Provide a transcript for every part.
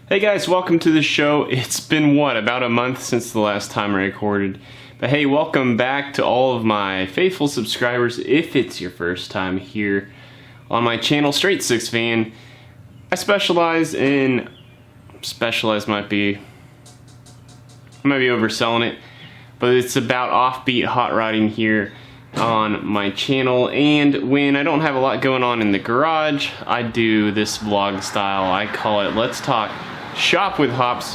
Hey guys, welcome to the show. It's been about a month since the last time I recorded. But hey, welcome back to all of my faithful subscribers. If it's your first time here on my channel, Straight Six Fan, I specialize might be overselling it, but it's about offbeat hot rodding here on my channel. And when I don't have a lot going on in the garage, I do this vlog style. I call it Let's Talk Shop with Hops,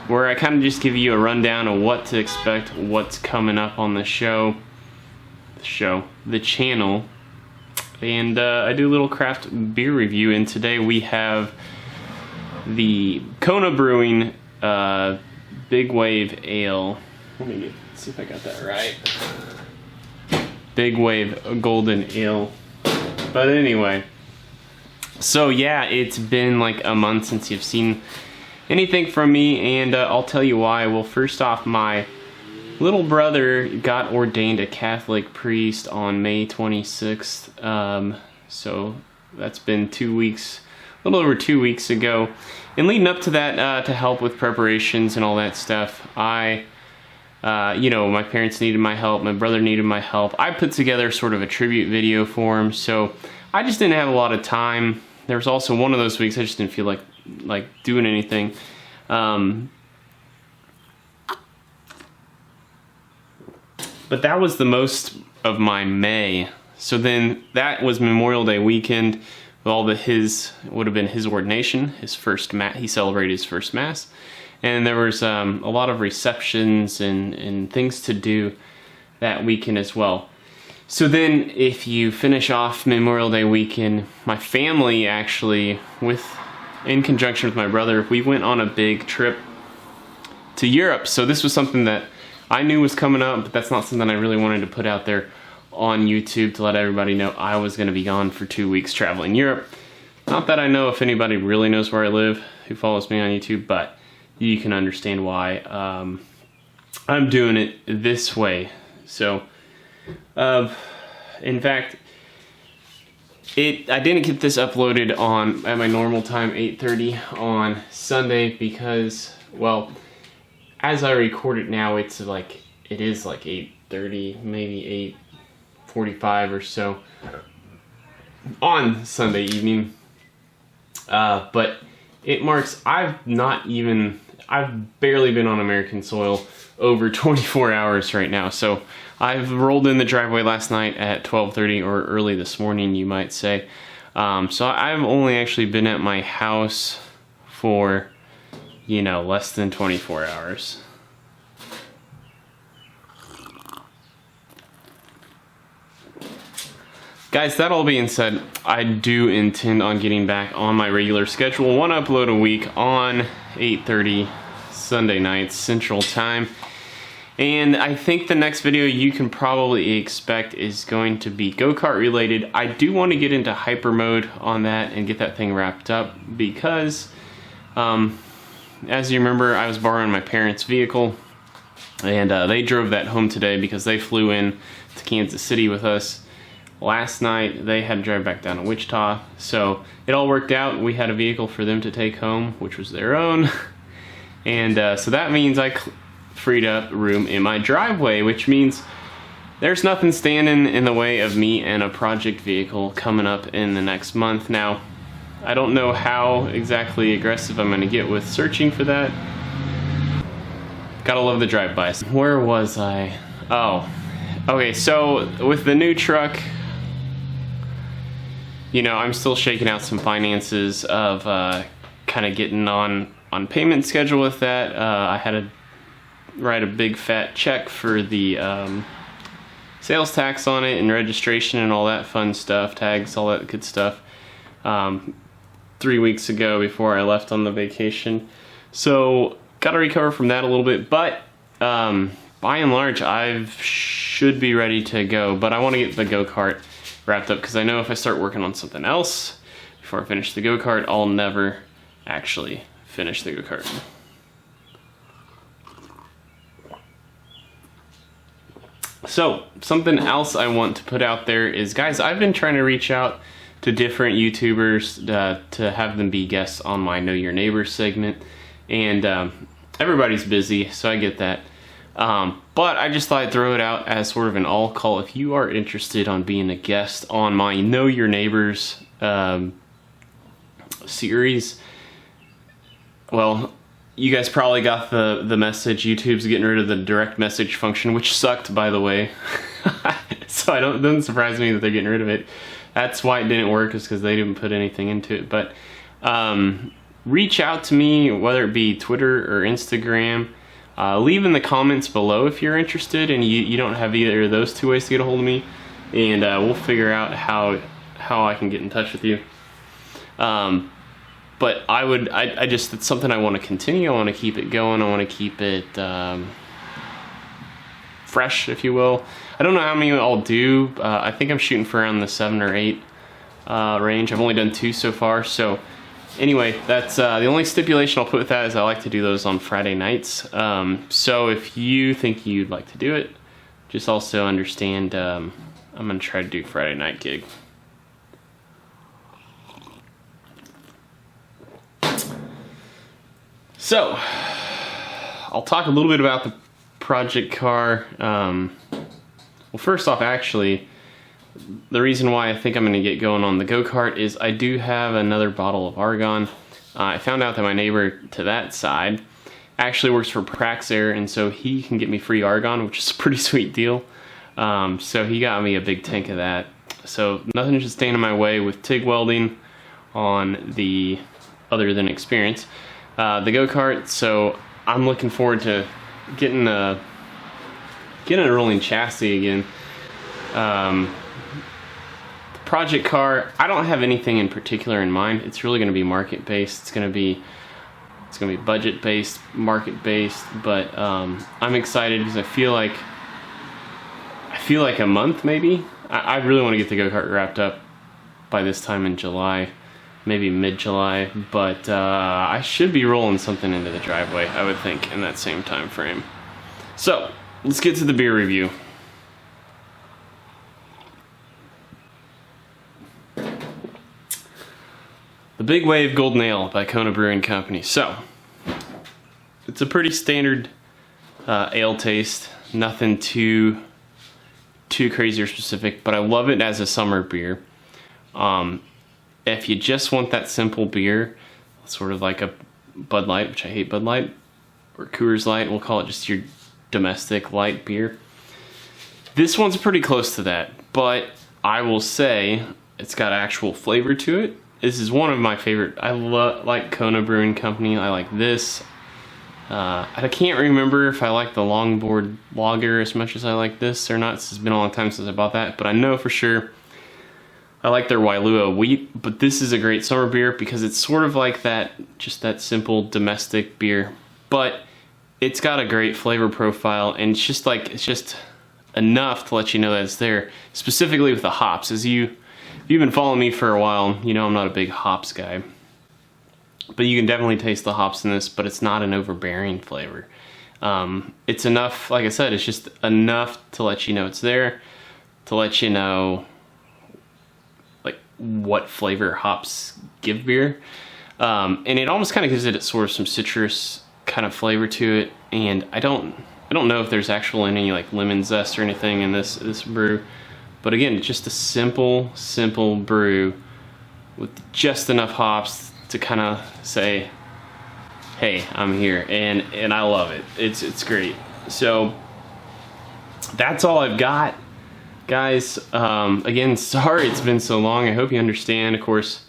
where I kind of just give you a rundown of what to expect, what's coming up on the channel, and I do a little craft beer review. And today we have the Kona Brewing Big Wave Ale. Let me see if I got that right. Big Wave Golden Ale. But anyway, so yeah, it's been like a month since you've seen anything from me, and I'll tell you why. Well, first off, my little brother got ordained a Catholic priest on May 26th. So that's been 2 weeks, a little over 2 weeks ago. And leading up to that, to help with preparations and all that stuff, my parents needed my help, my brother needed my help. I put together sort of a tribute video for him, so I just didn't have a lot of time. There was also one of those weeks I just didn't feel like doing anything. But that was the most of my May. So then that was Memorial Day weekend with all it would have been his ordination, his first mass. He celebrated his first mass. And there was a lot of receptions and things to do that weekend as well. So then if you finish off Memorial Day weekend, my family actually, in conjunction with my brother, we went on a big trip to Europe. So this was something that I knew was coming up, but that's not something I really wanted to put out there on YouTube to let everybody know I was going to be gone for 2 weeks traveling Europe. Not that I know if anybody really knows where I live who follows me on YouTube, but you can understand why I'm doing it this way. So, in fact, I didn't get this uploaded at my normal time, 8:30 on Sunday, because, well, as I record it now, it is like 8:30, maybe 8:45 or so on Sunday evening. But it marks, I've barely been on American soil over 24 hours right now. So I've rolled in the driveway last night at 12:30, or early this morning, you might say. So I've only actually been at my house for, less than 24 hours. Guys, that all being said, I do intend on getting back on my regular schedule, one upload a week on 8:30 Sunday nights Central Time. And I think the next video you can probably expect is going to be go-kart related. I do want to get into hyper mode on that and get that thing wrapped up, because as you remember, I was borrowing my parents' vehicle, and they drove that home today because they flew in to Kansas City with us last night. They had to drive back down to Wichita, so it all worked out. We had a vehicle for them to take home, which was their own. And so that means I freed up room in my driveway, which means there's nothing standing in the way of me and a project vehicle coming up in the next month. Now, I don't know how exactly aggressive I'm going to get with searching for that. Gotta love the drive-bys. Where was I? Oh, okay, so with the new truck, I'm still shaking out some finances of kind of getting on payment schedule with that. I had write a big fat check for the sales tax on it and registration and all that fun stuff, tags, all that good stuff, 3 weeks ago before I left on the vacation. So got to recover from that a little bit, but by and large I should be ready to go. But I want to get the go-kart wrapped up, because I know if I start working on something else before I finish the go-kart, I'll never actually finish the go-kart. So something else I want to put out there is, guys, I've been trying to reach out to different YouTubers to have them be guests on my Know Your Neighbor segment, and everybody's busy, so I get that. But I just thought I'd throw it out as sort of an all call. If you are interested on being a guest on my Know Your Neighbors series, well, you guys probably got the message. YouTube's getting rid of the direct message function, which sucked, by the way. So it doesn't surprise me that they're getting rid of it. That's why it didn't work, is because they didn't put anything into it. But reach out to me, whether it be Twitter or Instagram. Leave in the comments below if you're interested and you don't have either of those two ways to get a hold of me, and we'll figure out how I can get in touch with you. But I just, it's something I want to continue. I want to keep it going. I want to keep it fresh, if you will. I don't know how many I'll do. I think I'm shooting for around the 7 or 8 range. I've only done 2 so far. So anyway, that's the only stipulation I'll put with that is I like to do those on Friday nights. So if you think you'd like to do it, just also understand I'm going to try to do Friday night gig. So I'll talk a little bit about the project car. Well, first off, actually, the reason why I think I'm going to get going on the go-kart is I do have another bottle of argon. I found out that my neighbor to that side actually works for Praxair, and so he can get me free argon, which is a pretty sweet deal. So he got me a big tank of that. So nothing should stand in my way with TIG welding on the other than experience. The go-kart, so I'm looking forward to getting a rolling chassis again. The project car, I don't have anything in particular in mind. It's really going to be market based. It's going to be budget based, market based. But I'm excited because I feel like a month maybe. I really want to get the go-kart wrapped up by this time in July, maybe mid-July. But I should be rolling something into the driveway, I would think, in that same time frame. So let's get to the beer review. The Big Wave Golden Ale by Kona Brewing Company. So, it's a pretty standard ale taste. Nothing too crazy or specific, but I love it as a summer beer. If you just want that simple beer, sort of like a Bud Light, which I hate Bud Light, or Coors Light, we'll call it just your domestic light beer. This one's pretty close to that, but I will say it's got actual flavor to it. This is one of my favorite. I like Kona Brewing Company. I like this. I can't remember if I like the Longboard Lager as much as I like this or not. It's been a long time since I bought that, but I know for sure I like their Wailua wheat. But this is a great summer beer because it's sort of like that, just that simple domestic beer. But it's got a great flavor profile, and it's just enough to let you know that it's there. Specifically with the hops, if you've been following me for a while, you know I'm not a big hops guy. But you can definitely taste the hops in this, but it's not an overbearing flavor. It's enough, like I said, it's just enough to let you know it's there, to let you know like what flavor hops give beer. And it almost kind of gives it sort of some citrus kind of flavor to it. And I don't know if there's actual any like lemon zest or anything in this brew. But again, it's just a simple brew with just enough hops to kind of say, hey, I'm here, and I love it. It's great. So that's all I've got, guys. Again, sorry it's been so long. I hope you understand. Of course,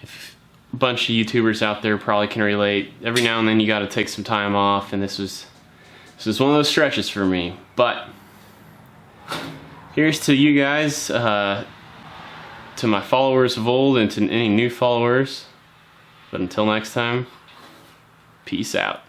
if a bunch of YouTubers out there probably can relate. Every now and then you got to take some time off, and this was This is one of those stretches for me, but here's to you guys, to my followers of old and to any new followers. But until next time, peace out.